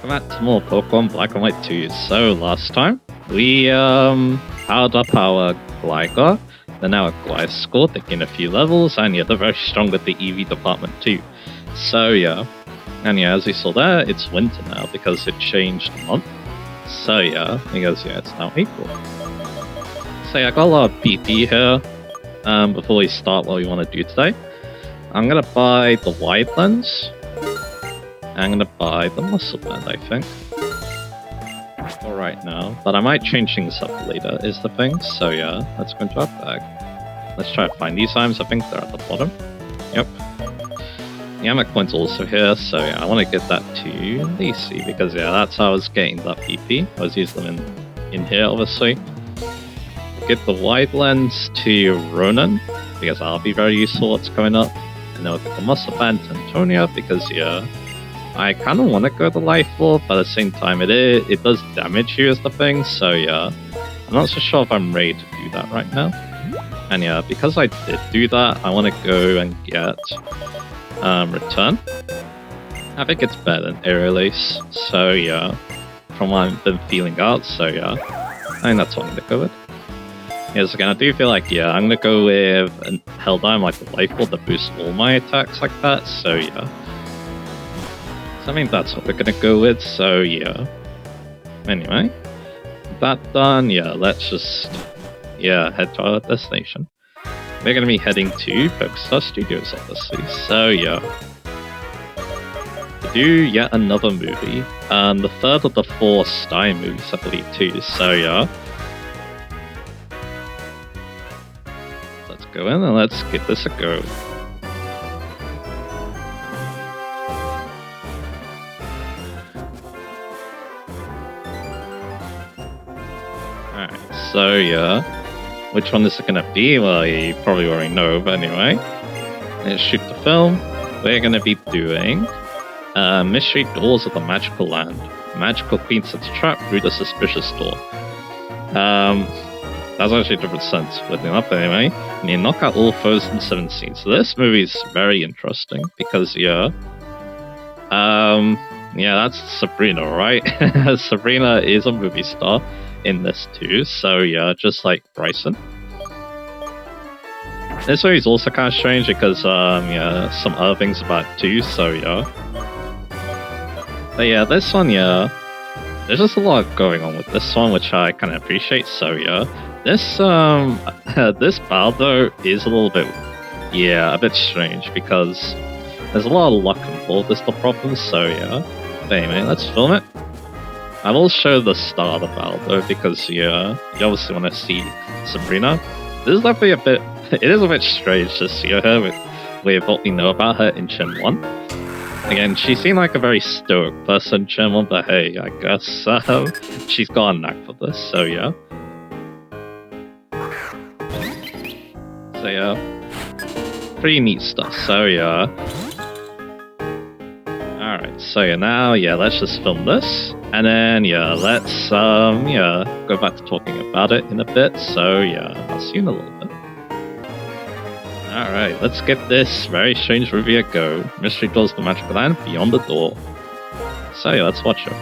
welcome back to more Pokemon Black and White 2. So last time we powered up our Gligar, they're now at Gliscor, they gain a few levels, and yeah, they're very strong with the EV department too. So yeah, and yeah, as you saw there, it's winter now because it changed the month. So yeah, because yeah, it's now April. So yeah, I got a lot of BP here. Before we start what we want to do today, I'm gonna buy the wide lens. I'm gonna buy the muscle band, I think. For right now, but I might change things up later, is the thing. So yeah, let's go into our bag. Let's try to find these items. I think they're at the bottom. Yep. The Amek coin's also here, so yeah, I want to get that to Lacey because yeah, that's how I was getting that PP. I was using them in here, obviously. Get the wide lens to Ronan because that'll be very useful. What's coming up, and then we'll get the muscle band to Antonia because yeah. I kind of want to go the life orb, but at the same time it does damage you as the thing, so yeah. I'm not so sure if I'm ready to do that right now. And yeah, because I did do that, I want to go and get Return. I think it's better than Aerial Ace, so yeah. From what I've been feeling out, so yeah. I think that's what I'm going to go with. Yes, again, I do feel like, yeah, I'm going to go with Helldive, like the life orb that boosts all my attacks like that, so yeah. I think that's what we're gonna go with, so yeah. Anyway, that done, yeah, let's just, yeah, head to our destination. We're gonna be heading to Pokestar Studios, obviously, so yeah. To do yet another movie, the third of the 4 Stein movies, I believe, too, so yeah. Let's go in and let's give this a go. So yeah, which one is it gonna be? Well, you probably already know, but anyway. Let's shoot the film. We're gonna be doing Mystery Doors of the Magical Land. Magical Queen sets a trap through the suspicious door. That's actually a different sense, splitting up anyway. And you knock out all foes in 7 scenes. So this movie is very interesting because yeah. Yeah, that's Sabrina, right? Sabrina is a movie star in this too, so yeah, just like Bryson. This movie's also kind of strange because yeah, some other things about it too, so yeah. But yeah, this one, yeah, there's just a lot going on with this one, which I kind of appreciate, so yeah. This this battle though is a little bit, yeah, a bit strange because there's a lot of luck involved is the problem, so yeah. But anyway, let's film it. I will show the start of the battle though, because yeah, you obviously want to see Sabrina. This is definitely a bit, it is a bit strange to see her with what we know about her in Gen 1. Again, she seemed like a very stoic person in Gen 1, but hey, I guess she's got a knack for this, so yeah. So yeah, pretty neat stuff, so yeah. Alright, so yeah, now, yeah, let's just film this. And then, yeah, let's, yeah, go back to talking about it in a bit. So, yeah, I'll see you in a little bit. Alright, let's get this very strange movie a go. Mystery Doors of the Magical Land, Beyond the Door. So, yeah, let's watch it.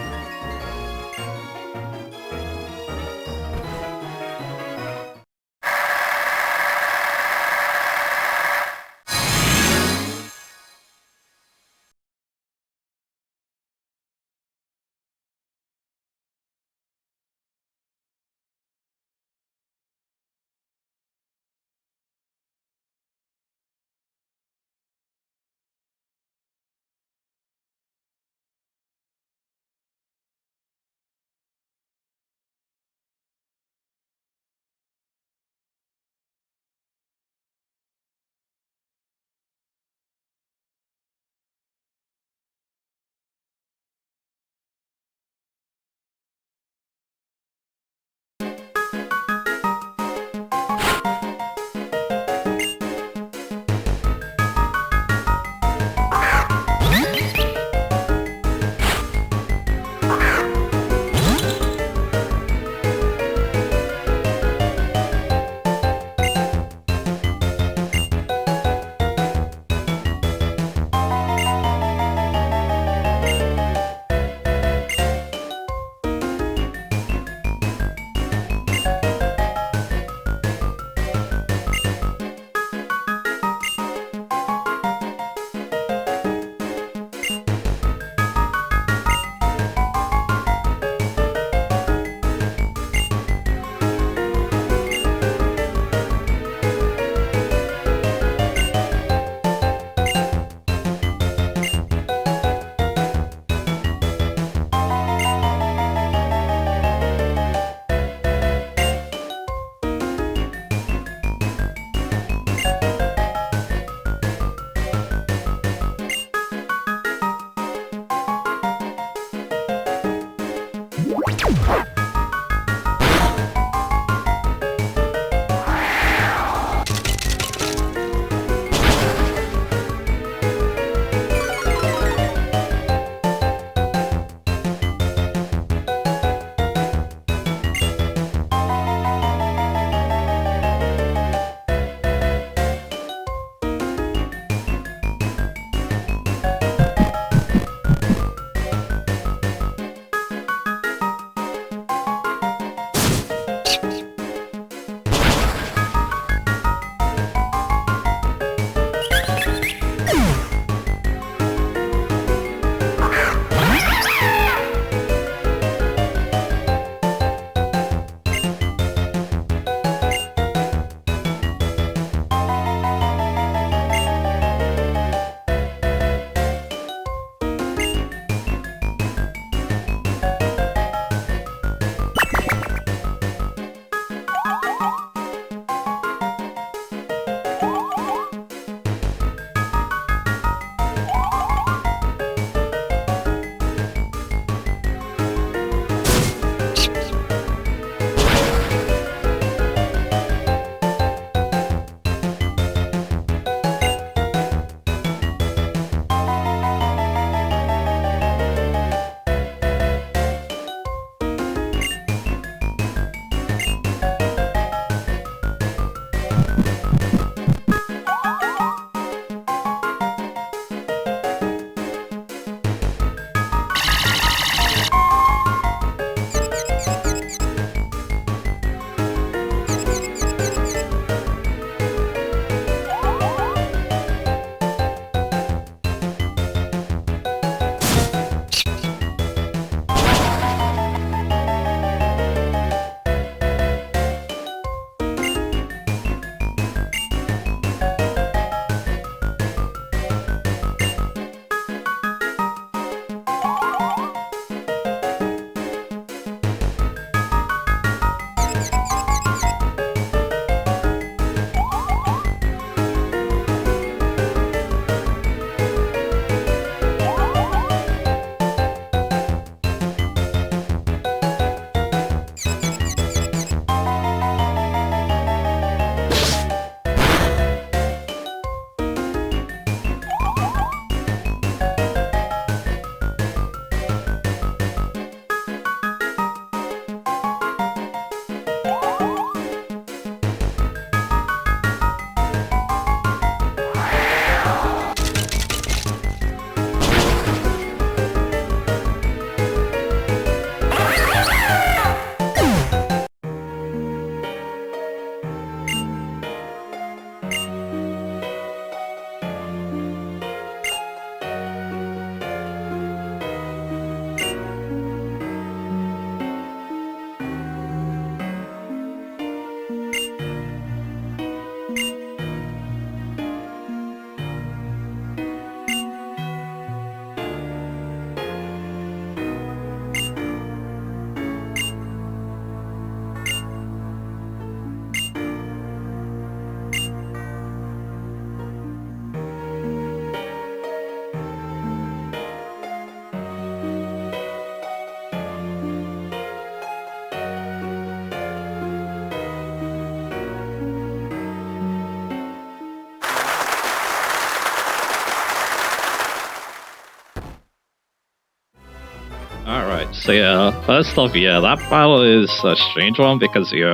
Alright, so yeah, first off, yeah, that battle is a strange one because you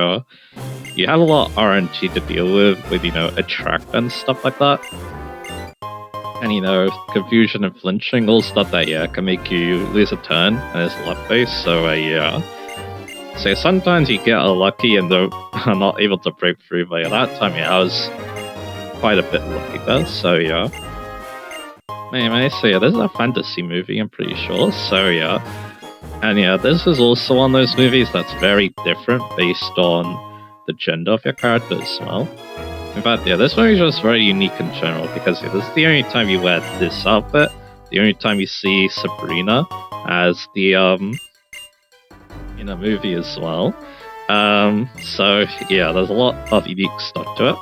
have a lot of RNG to deal with, attract and stuff like that. And confusion and flinching, all stuff that can make you lose a turn and it's luck based, so yeah. So sometimes you get lucky and are not able to break through, but that time I was quite a bit lucky there, so yeah. Anyway, so yeah, this is a fantasy movie, I'm pretty sure, so yeah. And yeah, this is also one of those movies that's very different based on the gender of your character as well. In fact, yeah, this movie is just very unique in general because this is the only time you wear this outfit, the only time you see Sabrina as the in a movie as well. So yeah, there's a lot of unique stuff to it.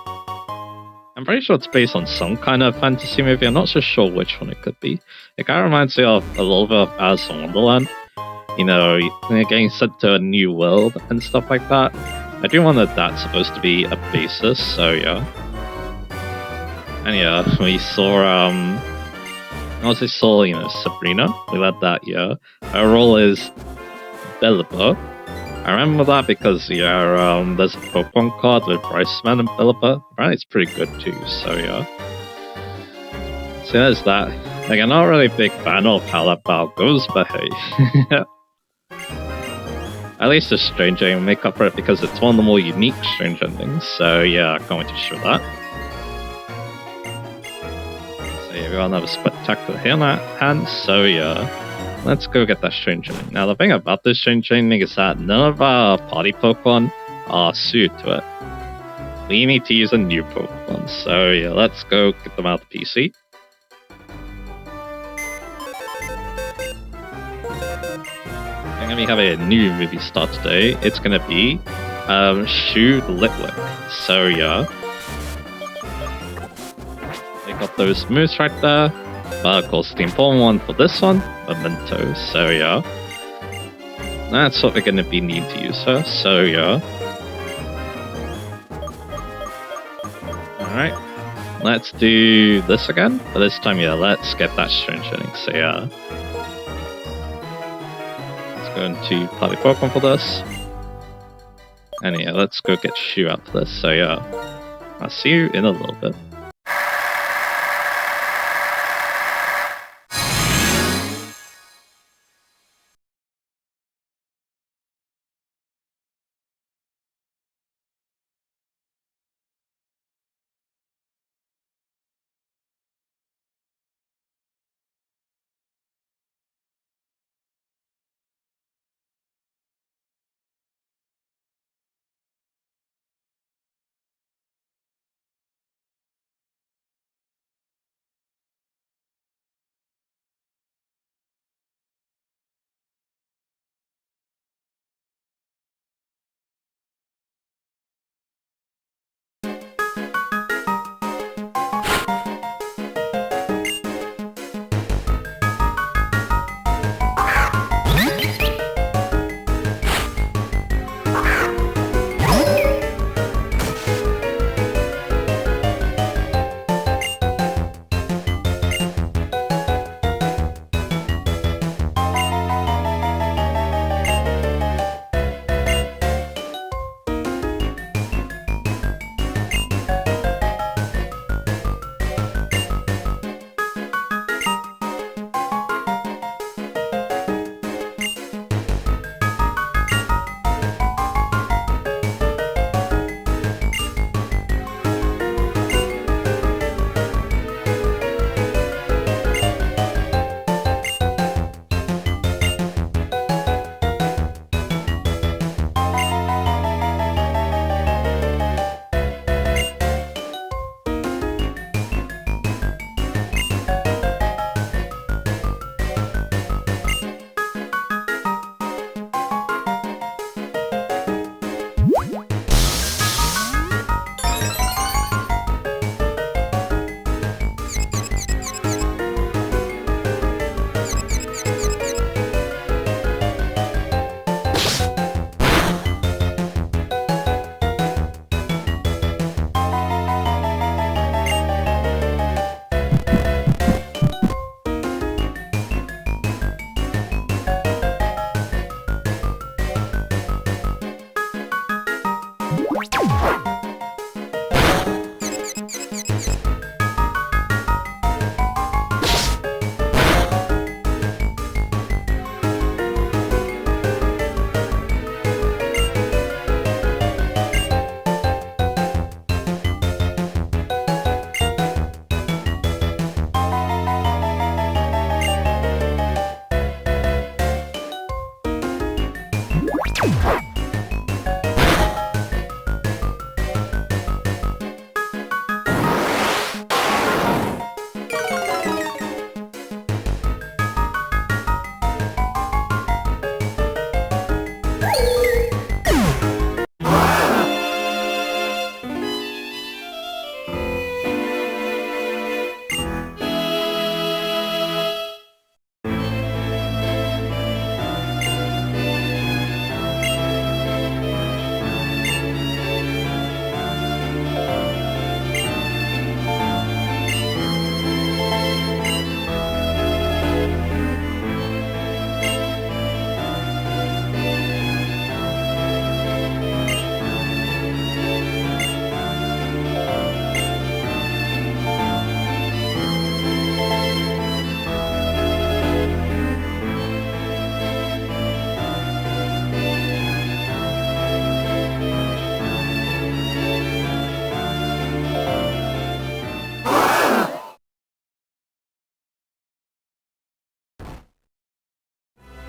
I'm pretty sure it's based on some kind of fantasy movie. I'm not so sure which one it could be. It kind of reminds me of a little bit of Alice in Wonderland. You're getting sent to a new world and stuff like that. I do wonder if that's supposed to be a basis, so yeah. And yeah, we saw, also saw, Sabrina. We let that, yeah. Her role is Bellipa. I remember that because, yeah, there's a Pokemon card with Bryceman and Bellipa. Apparently it's pretty good too, so yeah. So there's that. Like, I'm not really a big fan of how that battle goes, but hey. At least the strange ending will make up for it because it's one of the more unique strange endings, so yeah, I can't wait to show that. So yeah, we got another spectacular here in our hands, so yeah, let's go get that strange ending. Now the thing about this strange ending is that none of our party Pokemon are suited to it. We need to use a new Pokemon, so yeah, let's go get them out of the PC. I'm gonna be having a new movie start today. It's gonna be Shoe Litwick. So yeah. They got those moves right there. But of course the important one for this one, Memento. So yeah. That's what we're gonna be needing to use her. So yeah. Alright. Let's do this again. But this time, yeah, let's get that strange ending. So yeah. Going to party Pokemon for this. And yeah, let's go get Shu out for this. So yeah, I'll see you in a little bit.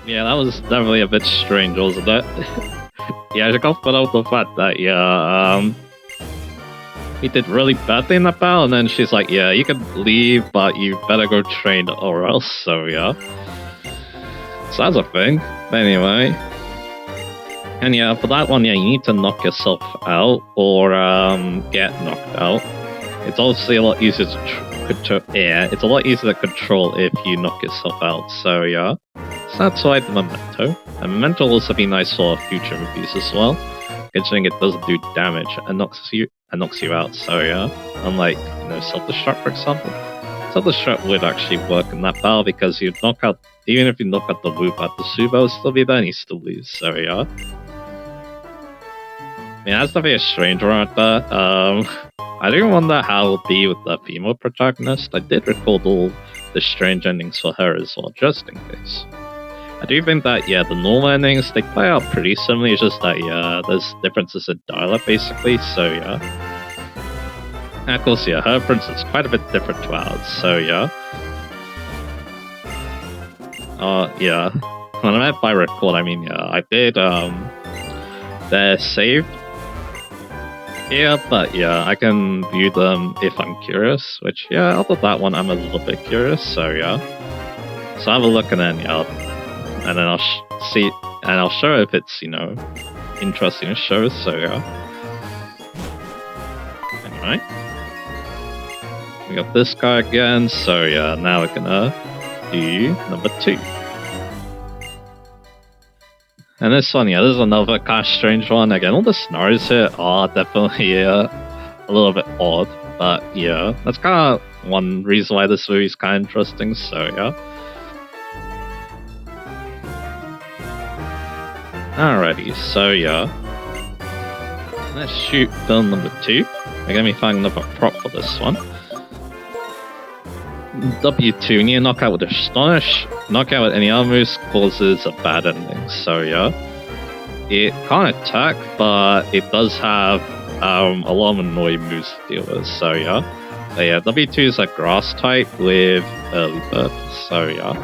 Yeah, that was definitely a bit strange, wasn't it? Yeah, I got put out the fact that, he did really badly in that battle, and then she's like, yeah, you can leave, but you better go train or else, so yeah. So that's a thing. But anyway. And yeah, for that one, yeah, you need to knock yourself out or get knocked out. It's obviously a lot easier to control. Yeah, it's a lot easier to control if you knock yourself out. So yeah, so that's why the memento. And memento will also be nice for future movies as well, considering it doesn't do damage and knocks you out. So yeah, unlike self-destruct for example. Self-destruct would actually work in that battle because you knock out, even if you knock out the loop out the Subo will still be there and you still lose. So yeah. I mean, that's definitely a strange one at that. I do wonder how it'll be with the female protagonist. I did record all the strange endings for her as well, just in case. I do think that, yeah, the normal endings, they play out pretty similarly, it's just that, yeah, there's differences in dialect, basically, so yeah. And of course, yeah, her prince is quite a bit different to ours, so yeah. Yeah. When I meant by record, I mean, yeah, I did, they're saved. Yeah, but yeah, I can view them if I'm curious, which, yeah, after that one, I'm a little bit curious, so yeah. So have a look and then, yeah, and then I'll see, and I'll show if it's, interesting to show, so yeah. Anyway. We got this guy again, so yeah, now we're gonna do number 2. And this one, yeah, this is another kind of strange one. Again, all the scenarios here are definitely a little bit odd, but yeah, that's kind of one reason why this movie is kind of interesting, so yeah. Alrighty, so yeah. Let's shoot film number 2. We're gonna be finding another prop for this one. W2, you need to knock out with Astonish. Knock out with any other moves causes a bad ending, so yeah. It can't attack, but it does have a lot of annoying moves to deal with, so yeah. But yeah, W2 is a grass type with early bird, so yeah.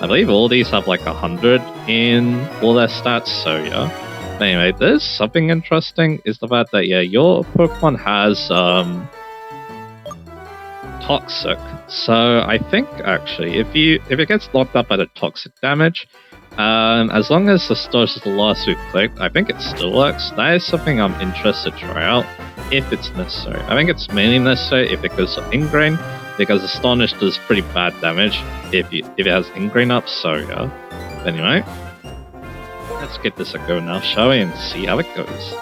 I believe all these have like 100 in all their stats, so yeah. But anyway, there's something interesting is the fact that, yeah, your Pokemon has toxic. So I think actually, if it gets locked up by the toxic damage, as long as the stores is the last we've clicked, I think it still works. That is something I'm interested to try out if it's necessary. I think it's mainly necessary if it goes to Ingrain, because Astonish does pretty bad damage if it has Ingrain up. So yeah. Anyway, let's give this a go now, shall we, and see how it goes.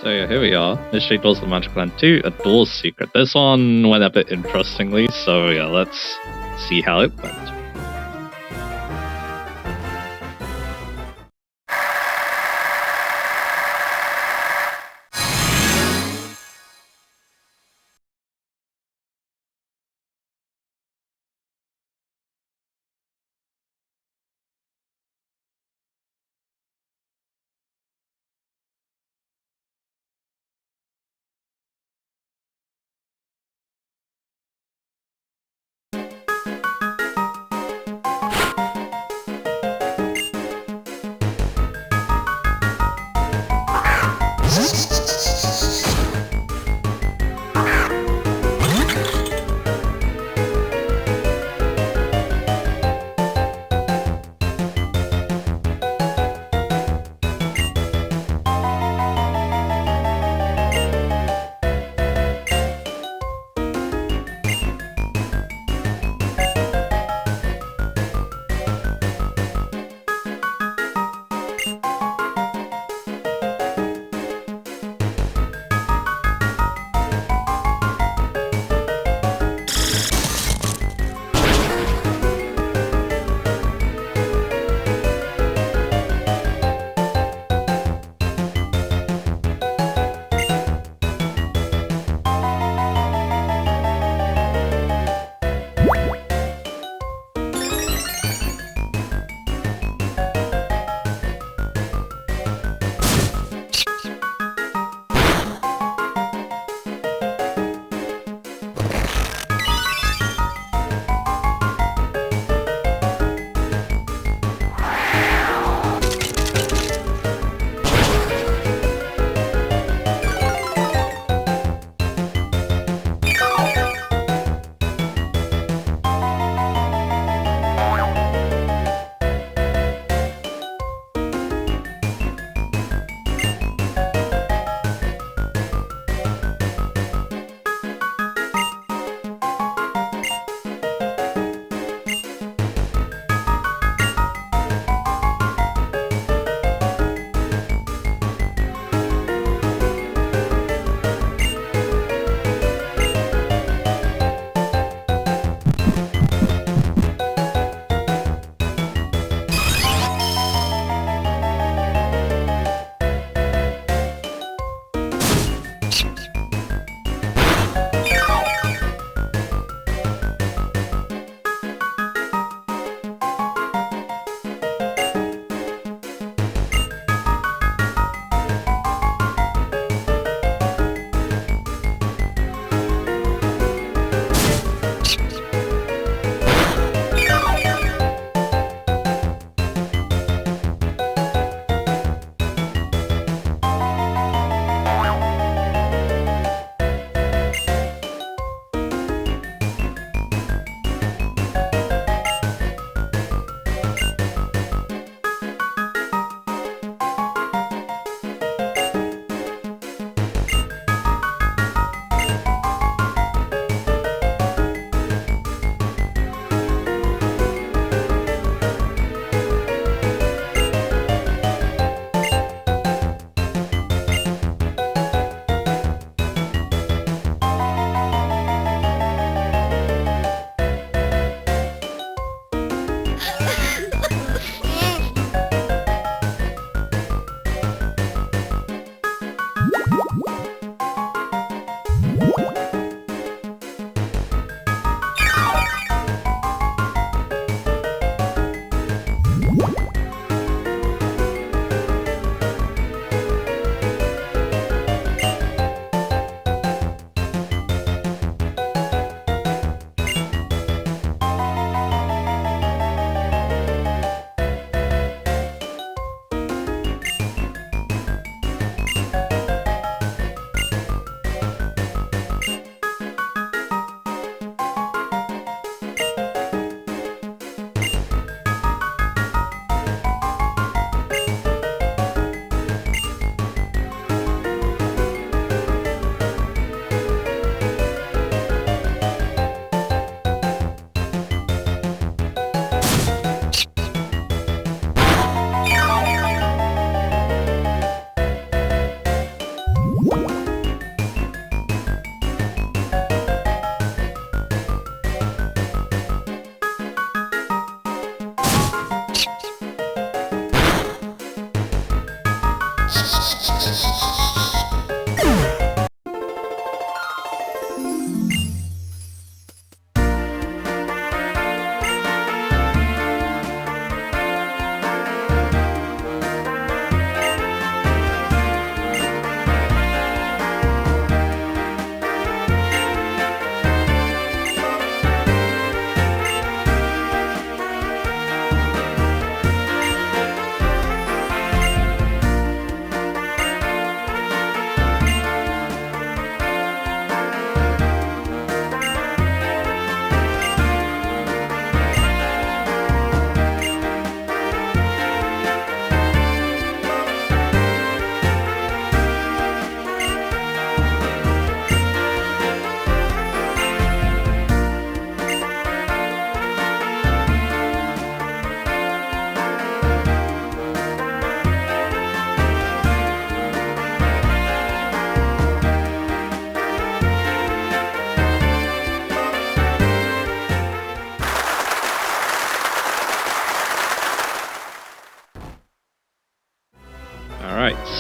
So yeah, here we are. Mystery Doors the Magic Land 2, A Door's Secret. This one went a bit interestingly, so yeah, let's see how it went.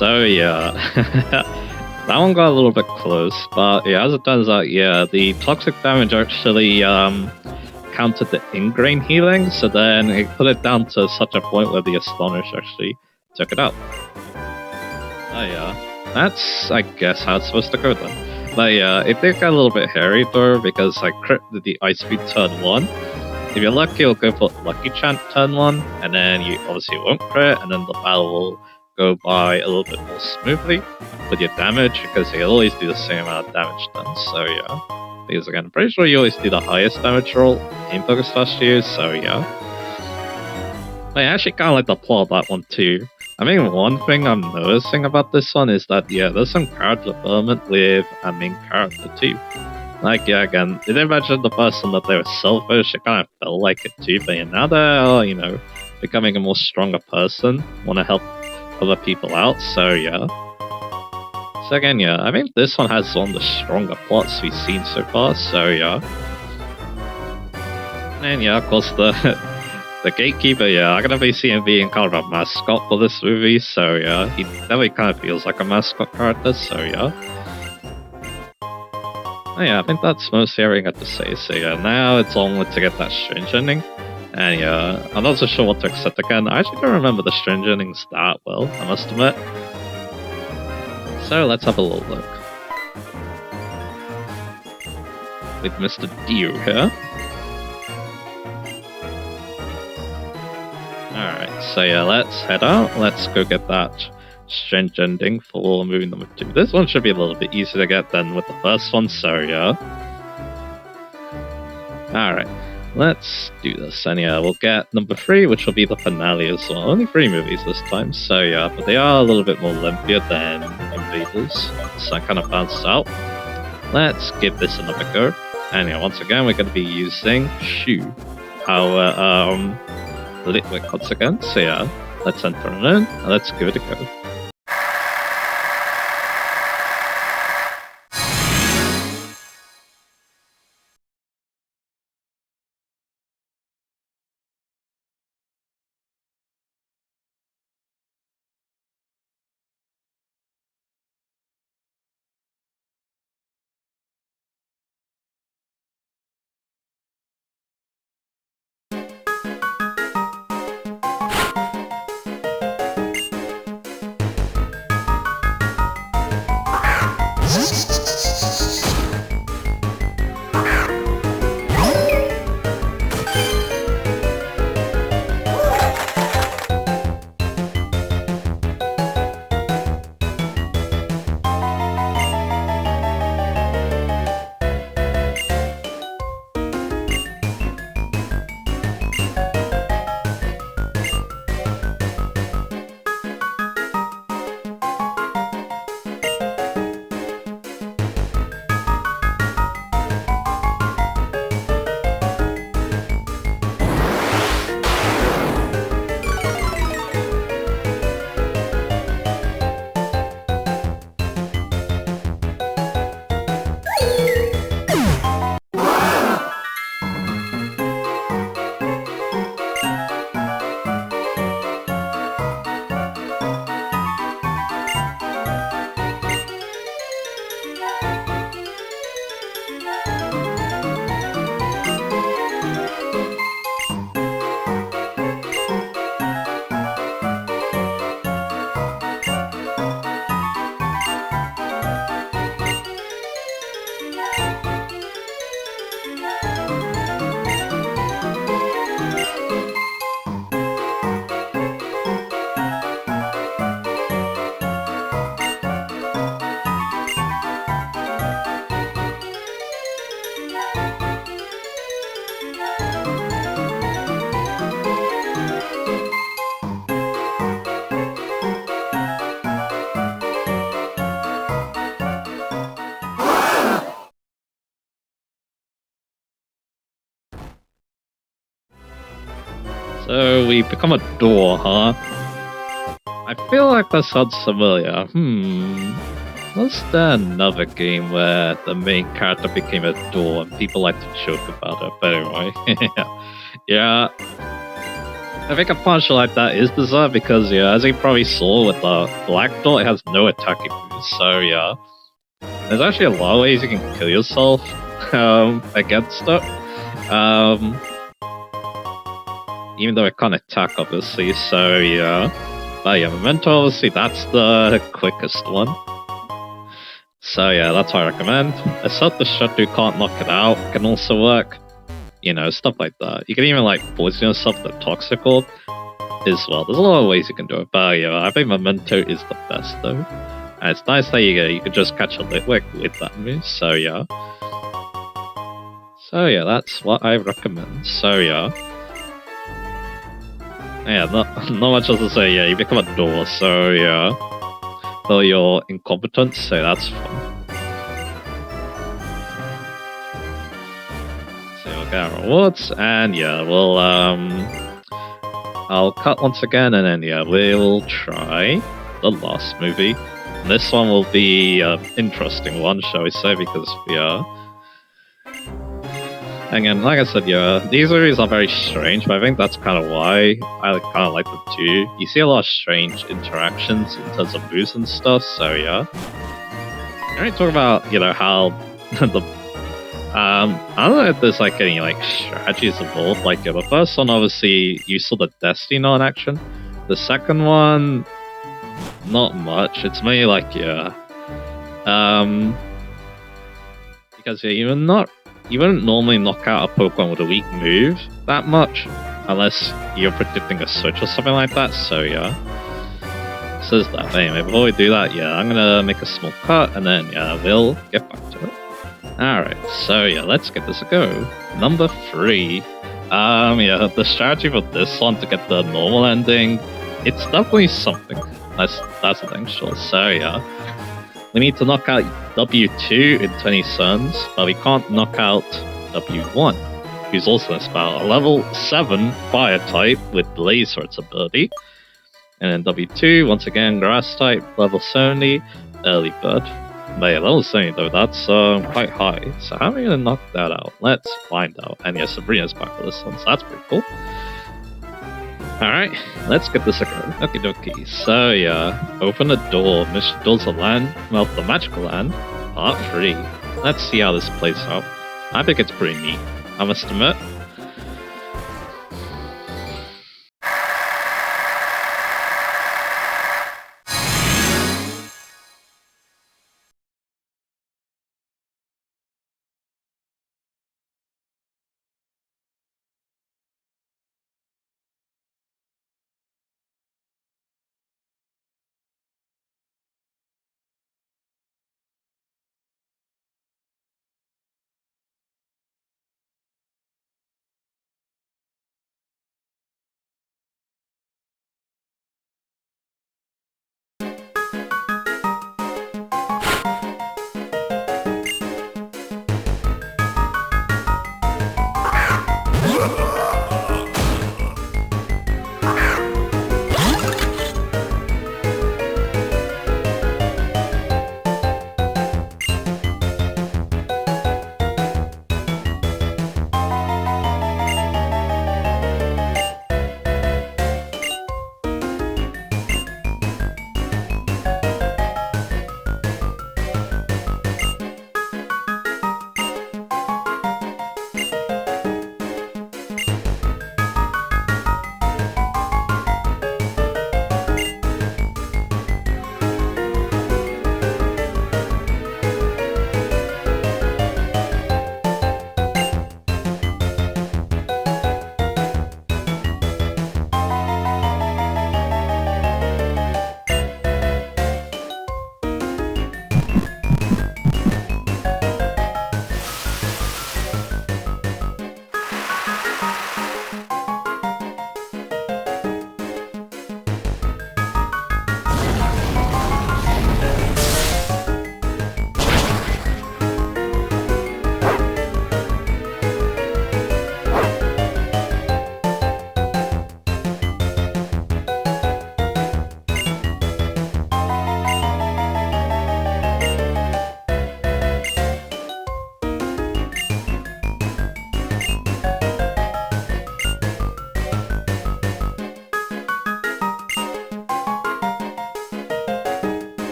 So yeah, that one got a little bit close, but yeah, as it turns out, yeah, the toxic damage actually countered the ingrain healing, so then it put it down to such a point where the Astonish actually took it out. Oh yeah, that's I guess how it's supposed to go then. But yeah, it did get a little bit hairy though, because I crit the Ice Beam turn 1. If you're lucky, you'll go for Lucky Chant turn 1, and then you obviously won't crit, and then the battle will go by a little bit more smoothly with your damage, because you always do the same amount of damage then, so yeah. Because again, I'm pretty sure you always do the highest damage roll in Focus last year, so yeah. I actually kind of like the plot of that one too. I mean, one thing I'm noticing about this one is that, yeah, there's some character development with a main character too. Like, yeah, again, did they mention the person that they were selfish? It kind of felt like it too, but yeah, now they're, you know, becoming a more stronger person, want to help other people out, so yeah. So again, yeah, I think this one has one of the stronger plots we've seen so far, so yeah. And yeah, of course, the Gatekeeper, yeah, I'm gonna be seeing being kind of a mascot for this movie, so yeah, he definitely kind of feels like a mascot character, so yeah. Oh yeah, I think that's mostly everything I have to say, so yeah, now it's onward to get that strange ending. And yeah, I'm not so sure what to accept again. I actually don't remember the strange endings that well, I must admit. So let's have a little look. With Mr. Dio here. Alright, so yeah, let's head out. Let's go get that strange ending for movie number 2. This one should be a little bit easier to get than with the first one, so yeah. Alright, let's do this. And yeah, we'll get number 3, which will be the finale as well. Only 3 movies this time, so yeah, but they are a little bit more limpier than Invaders, so I kind of balanced out. Let's give this another go. And yeah, once again, we're going to be using Shu, our liquid once again. So yeah, let's enter it in, and let's give it a go. So we become a door, huh? I feel like that sounds familiar. Was there another game where the main character became a door and people like to joke about it? But anyway, yeah. I think a punch like that is deserved because, yeah, as you probably saw with the Black Dot, it has no attacking moves. So, yeah, there's actually a lot of ways you can kill yourself against it. Even though it can't attack, obviously. So, yeah. But, yeah, Memento, obviously, that's the quickest one. So, yeah, that's what I recommend. Except the Shuttle can't knock it out, can also work. You know, stuff like that. You can even, like, poison yourself with the Toxic Orb as well. There's a lot of ways you can do it, but yeah, I think Memento is the best though. And it's nice that you could just catch a Litwick with that move, so yeah. So yeah, that's what I recommend. So yeah. Yeah, not much else to say, yeah, you become a door, so yeah. Though you're incompetent, so that's fun. So we'll get our rewards, and yeah, we'll I'll cut once again, and then yeah, we'll try the last movie. And this one will be an interesting one, shall we say, because yeah. And again, like I said, yeah, these movies are very strange, but I think that's kind of why I kind of like them too. You see a lot of strange interactions in terms of moves and stuff, so yeah. Can we talk about, you know, how the I don't know if there's like any like strategies involved. Like yeah, the first one, obviously, you saw the Destiny in action. The second one, not much. It's mainly like yeah, because yeah, you wouldn't normally knock out a Pokemon with a weak move that much, unless you're predicting a switch or something like that. So yeah, so there's that. Anyway, before we do that, yeah, I'm gonna make a small cut, and then yeah, we'll get back to it. Alright, so yeah, let's give this a go. Number 3. Yeah, the strategy for this one to get the normal ending, it's definitely something. That's the thing, sure. So yeah, we need to knock out W2 in 20 turns, but we can't knock out W1, who's also a spell, a level 7 fire type with Blaze for its ability. And then W2, once again, grass type, level 70, early bird. But yeah, level 70 though, that's quite high. So how are we gonna knock that out? Let's find out. And yeah, Sabrina's back for this one, so that's pretty cool. Alright, let's get this a go. Okie dokie. So yeah, open the door. Mission Doors of Land, well, the Magical Land, Part 3. Let's see how this plays out. I think it's pretty neat, I must admit.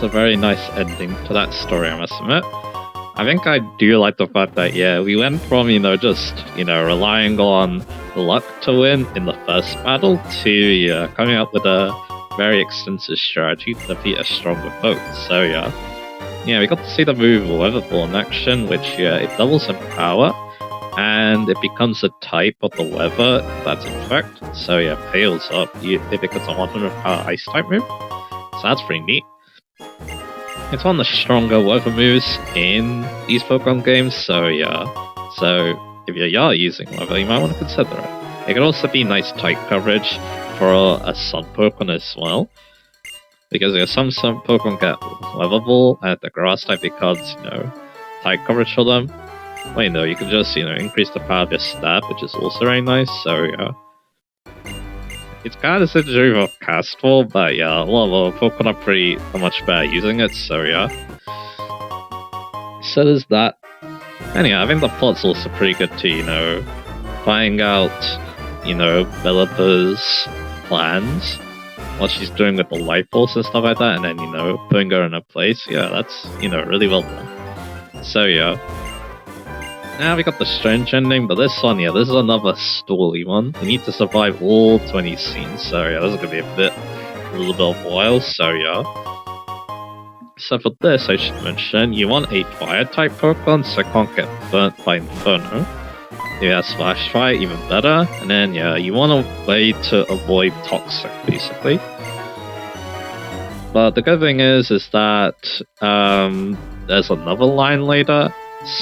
was a very nice ending to that story, I must admit. I think I do like the fact that, yeah, we went from, just, relying on luck to win in the first battle to, yeah, coming up with a very extensive strategy to defeat a stronger foe. So, yeah. Yeah, we got to see the move Weather Ball in action, which, yeah, it doubles in power, and it becomes a type of the weather that's in effect. So, yeah, Pales Up, it becomes a 100 power ice type move. So that's pretty neat. It's one of the stronger weather moves in these Pokemon games, so yeah. So if you're using weather, you might want to consider it. It could also be nice type coverage for a Sun Pokemon as well. Because some Sun Pokemon get Weather Ball and the Grass type becomes, type coverage for them. Wait, no, you can just, increase the power of your stab, which is also very nice, so yeah. It's kind of synergy of Castful, but yeah, a lot of Pokemon are pretty much better using it, so yeah. So there's that. And yeah, I think the plot's also pretty good too, finding out, Bellapa's plans, what she's doing with the life force and stuff like that, and then, putting her in her place. Yeah, that's, really well done. So yeah. Now we got the strange ending, but this one, yeah, this is another story one. You need to survive all 20 scenes, so yeah, this is gonna be a little bit of a while, so yeah. So for this, I should mention, you want a fire-type Pokemon, so it can't get burnt by Inferno. Yeah, Slash Fire, even better. And then, yeah, you want a way to avoid Toxic, basically. But the good thing is that there's another line later,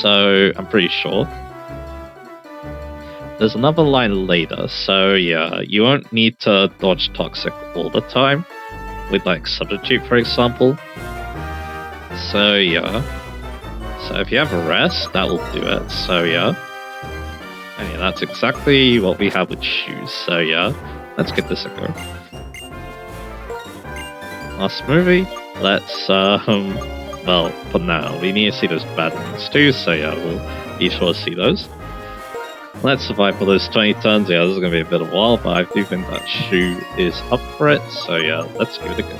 so I'm pretty sure. There's another line later, so yeah, you won't need to dodge Toxic all the time, with like Substitute, for example. So yeah. So if you have a rest, that will do it. So yeah. And yeah, that's exactly what we have with shoes. So yeah, let's give this a go. Last movie. Let's well, for now, we need to see those bad ones too, so yeah, we'll be sure to see those. Let's survive for those 20 turns. Yeah, this is gonna be a bit of a while, but I do think that shoe is up for it, so yeah, let's give it a go.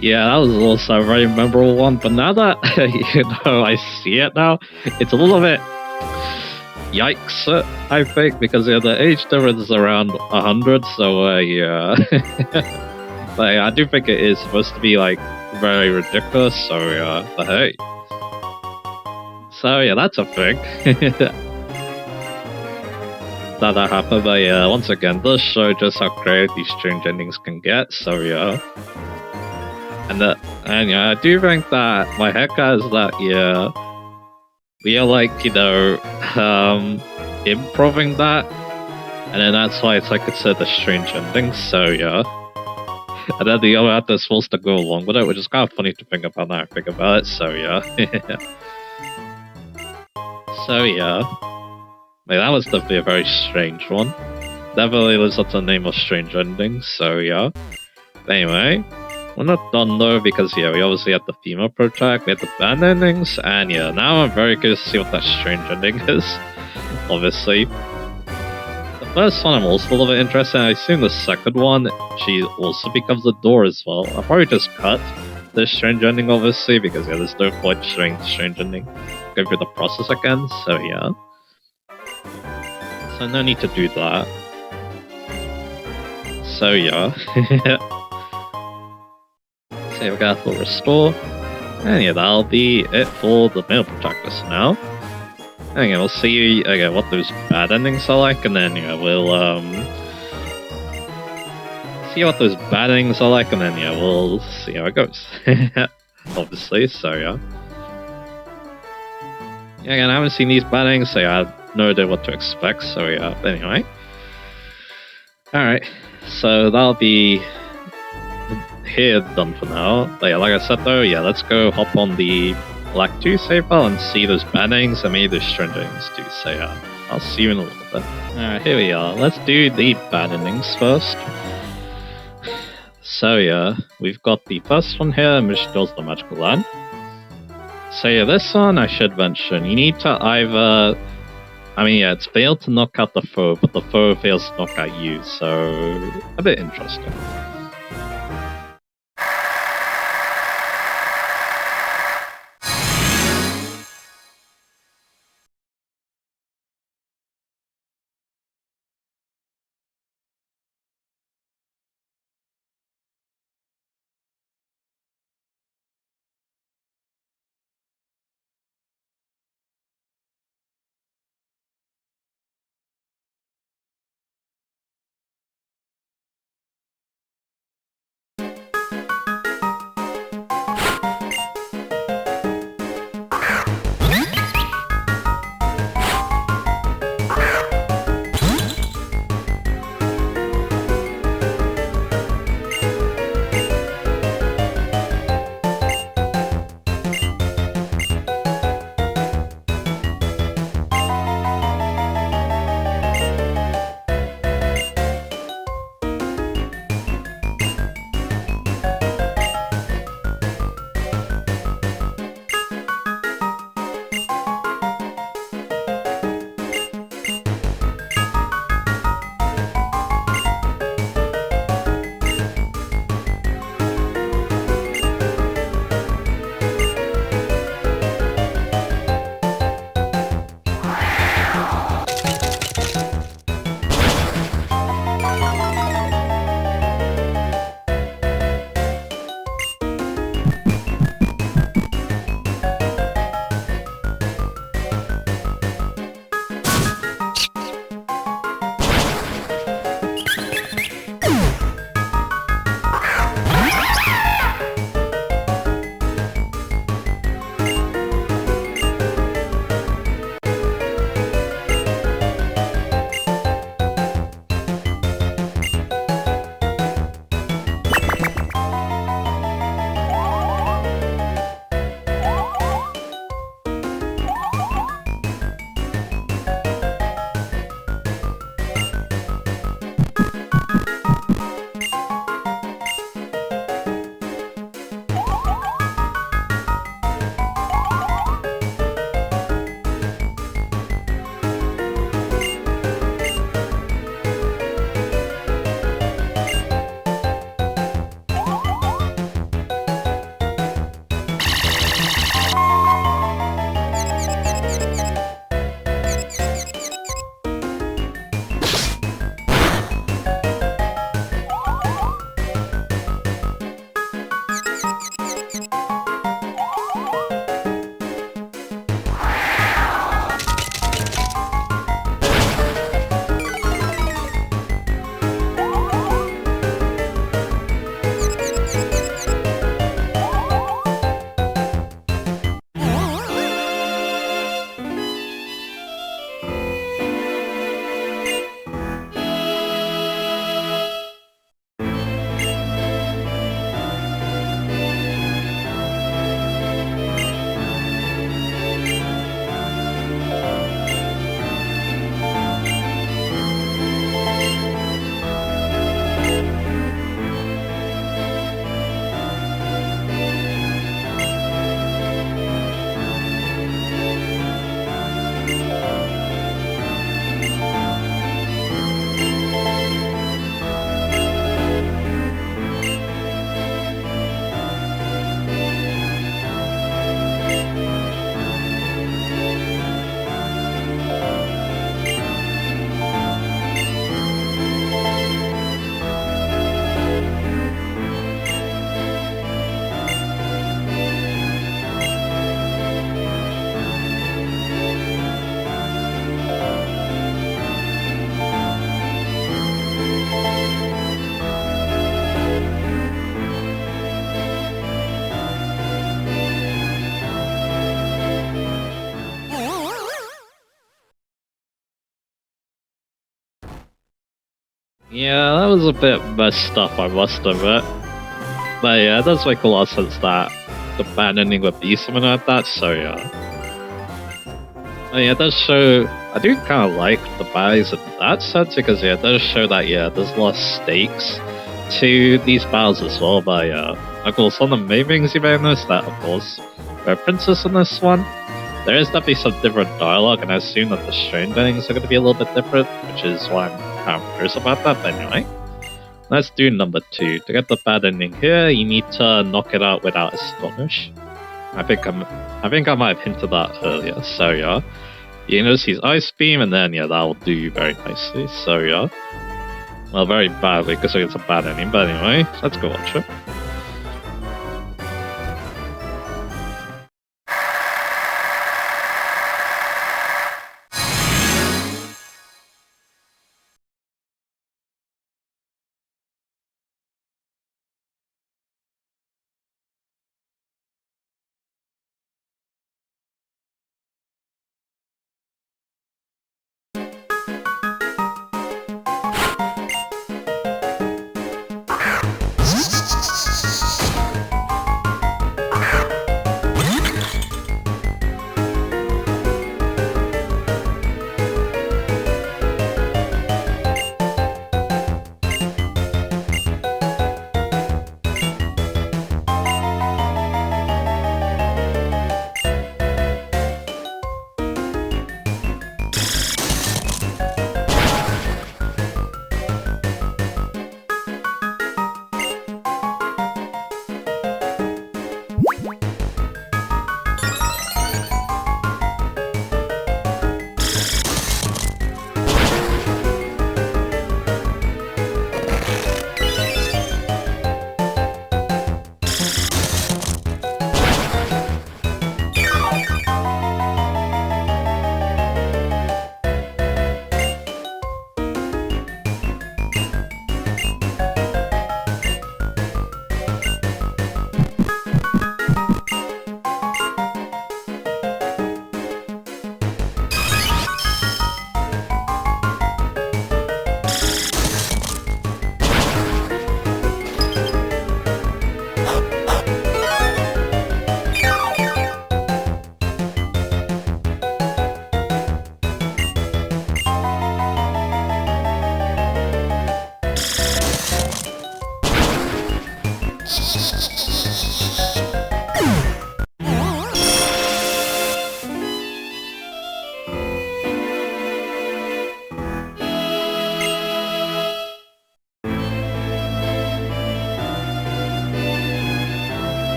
Yeah, that was also a very memorable one, but now that I see it now, it's a little bit yikes, I think, because the age difference is around 100, so yeah. But yeah, I do think it is supposed to be like very ridiculous, so yeah, but hey. So yeah, that's a thing. That happened, but yeah, once again, this show just how creative these strange endings can get, so yeah. And yeah, I do think that my hecka is that yeah, we are like, improving that, and then that's why it's like considered a strange ending, so yeah. And then the other actor is supposed to go along with it, which is kind of funny to think about now I think about it, so yeah. So yeah. Like, that was definitely a very strange one. Definitely lives up to the name of strange endings, so yeah. But anyway, we're not done though, because yeah, we obviously had the female protagonist, we had the bad endings, and yeah, now I'm very curious to see what that strange ending is. Obviously. The first one I'm also a little bit interested in. I assume the second one, she also becomes a door as well. I'll probably just cut the strange ending, obviously, because yeah, there's no point showing the strange ending. Go through the process again, so yeah. So no need to do that. So yeah. Save Gath will restore. And yeah, that'll be it for the male protagonist now. And yeah, we'll see again what those bad endings are like, and then yeah, we'll see what those bad endings are like, and then yeah, we'll see how it goes. Obviously, so yeah. Yeah, again, I haven't seen these bad endings, so yeah, I have no idea what to expect, so yeah, but anyway. Alright, so that'll be here done for now. But yeah, like I said though, yeah, let's go hop on the Black 2 save file and see those bad endings and maybe those strange endings too, so yeah, I'll see you in a little bit. Alright, here we are. Let's do the bad endings first. So yeah, we've got the first one here, which does the magical land. So yeah, this one I should mention, you need to either... I mean, yeah, it's failed to knock out the foe, but the foe fails to knock out you, so a bit interesting. Yeah, that was a bit messed up, I must admit. But yeah, it does make a lot of sense that the bad ending would be something like that, so yeah. But yeah, it does show. I do kind of like the battles in that sense because yeah, it does show that yeah, there's a lot of stakes to these battles as well. But yeah, of course, one of the main things you may notice that, of course, for a princess in this one, there is definitely some different dialogue, and I assume that the strange endings are going to be a little bit different, which is why I'm kind of curious about that. But anyway, let's do number 2. To get the bad ending here, you need to knock it out without astonish. I think I might have hinted that earlier. So yeah, you notice his ice beam, and then yeah, that will do you very nicely. So yeah, well, very badly because it's a bad ending. But anyway, let's go watch it.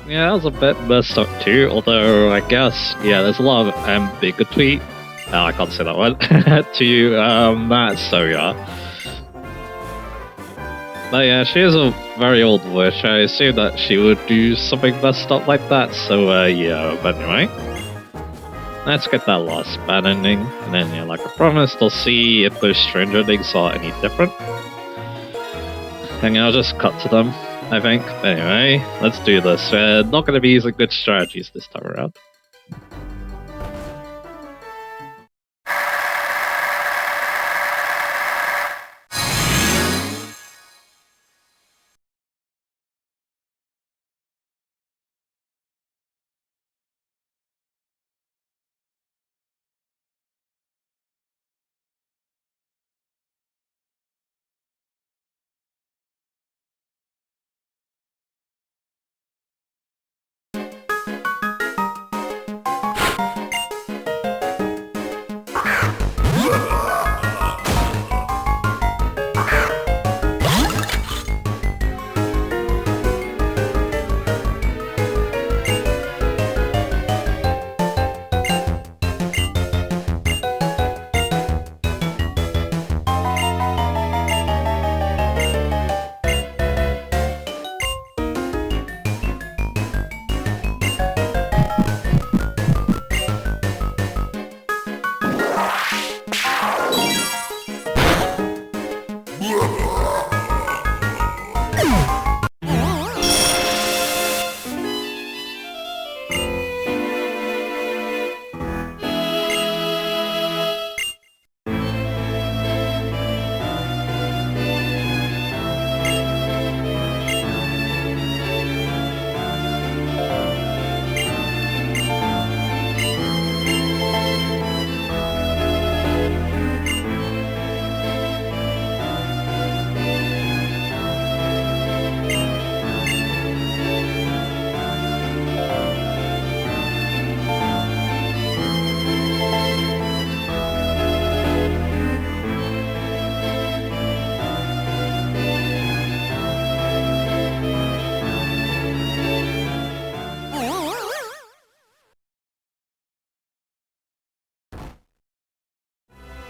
Yeah, that was a bit messed up too. Although I guess yeah, there's a lot of ambiguity. I can't say that word to that. So yeah. But yeah, she is a very old witch. I assume that she would do something messed up like that. So yeah, but anyway, let's get that last bad ending, and then yeah, like I promised, I'll see if those stranger endings are any different, and I'll just cut to them. I think. Anyway, let's do this. Not going to be using good strategies this time around.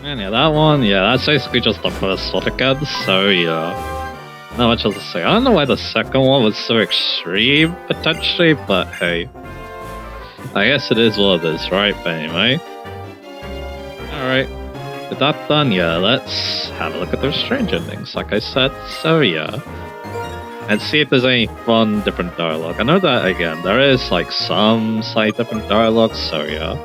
And yeah, that one, yeah, that's basically just the first one again, so yeah. Not much else to say. I don't know why the second one was so extreme, potentially, but hey. I guess it is what it is, right? But anyway. Alright. With that done, yeah, let's have a look at those strange endings, like I said, so yeah. And see if there's any fun, different dialogue. I know that, again, there is, like, some slight different dialogue, so yeah.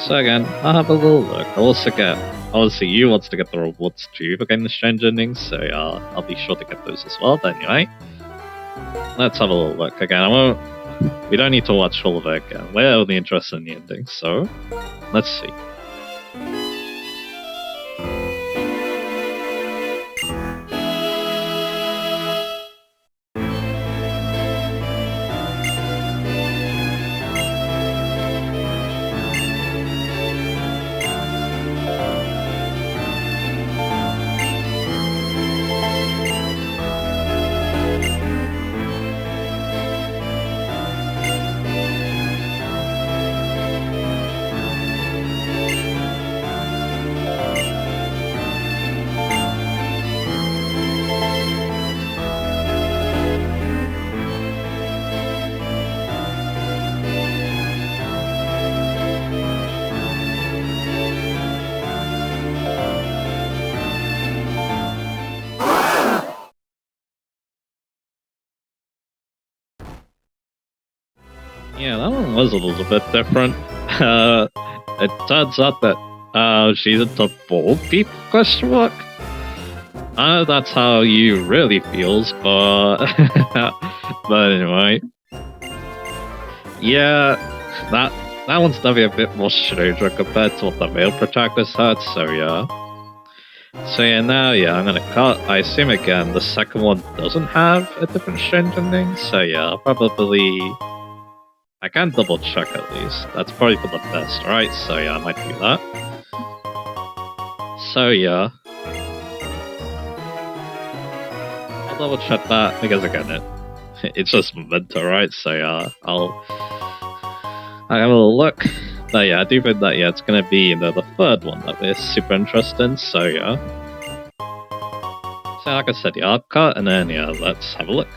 So again, I'll have a little look. I'll also get, obviously you wants to get the rewards too for getting the strange endings, so yeah, I'll be sure to get those as well. But anyway, let's have a little look. Again, we don't need to watch all of it again. We're only interested in the endings, so let's see. Yeah, that one was a little bit different. It turns out that she's into bald people, question mark? I know that's how you really feels, but but anyway. Yeah, that one's definitely a bit more stranger compared to what the male protagonist had, so yeah. So yeah, now yeah, I'm gonna cut. I assume again the second one doesn't have a different strange ending, so yeah, I'll probably I can double check at least. That's probably for the best, right? So yeah, I might do that. So yeah. I'll double check that because again it's just Memento, right? So yeah, I'll have a little look. But yeah, I do think that yeah, it's gonna be the third one that we're super interested in, so yeah. So like I said, yeah, I'll cut and then yeah, let's have a look.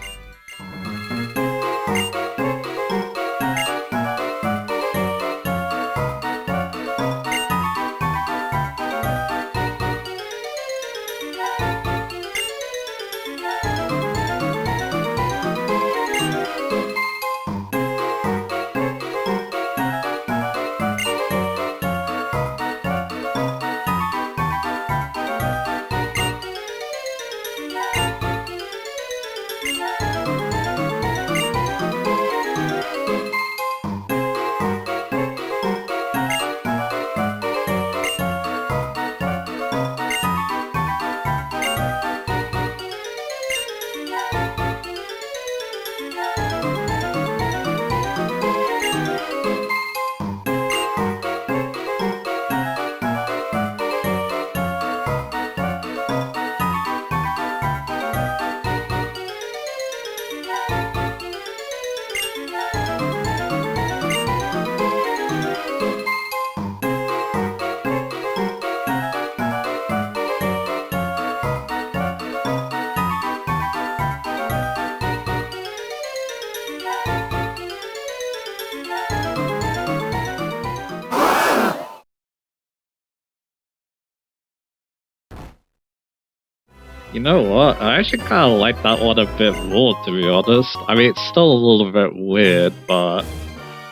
You know what? I actually kind of like that one a bit more, to be honest. I mean, it's still a little bit weird, but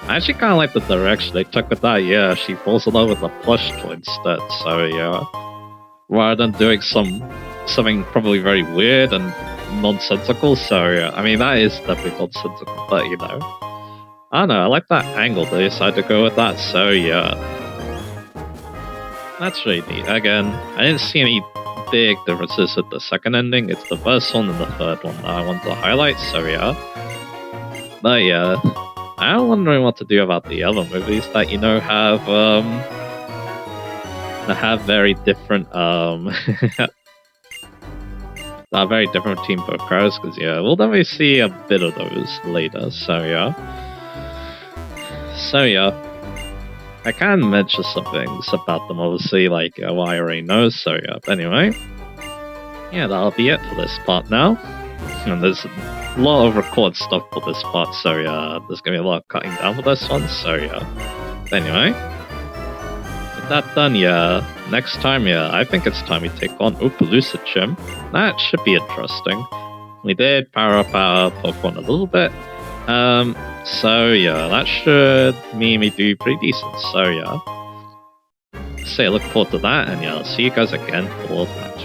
I actually kind of like the direction they took with that. Yeah, she falls in love with the plush toy instead. So yeah, rather than doing something probably very weird and nonsensical. So yeah, I mean that is definitely nonsensical, but you know, I don't know. I like that angle they decided to go with that. So yeah, that's really neat. Again, I didn't see any big differences with the second ending. It's the first one and the third one that I want to highlight. So yeah, but yeah, I'm wondering what to do about the other movies that have very different very different team of crowds. Because yeah, we'll definitely see a bit of those later. So yeah, I can mention some things about them, obviously, like what I already know. So yeah, but anyway, yeah, that'll be it for this part now. And there's a lot of record stuff for this part, so yeah, there's gonna be a lot of cutting down for this one. So yeah, but anyway, with that done, yeah, next time, yeah, I think it's time we take on Opelucid Gym. That should be interesting. We did power up our Pokemon a little bit. So yeah, that should mean we do pretty decent. So yeah, say I look forward to that, and yeah, I'll see you guys again for the match.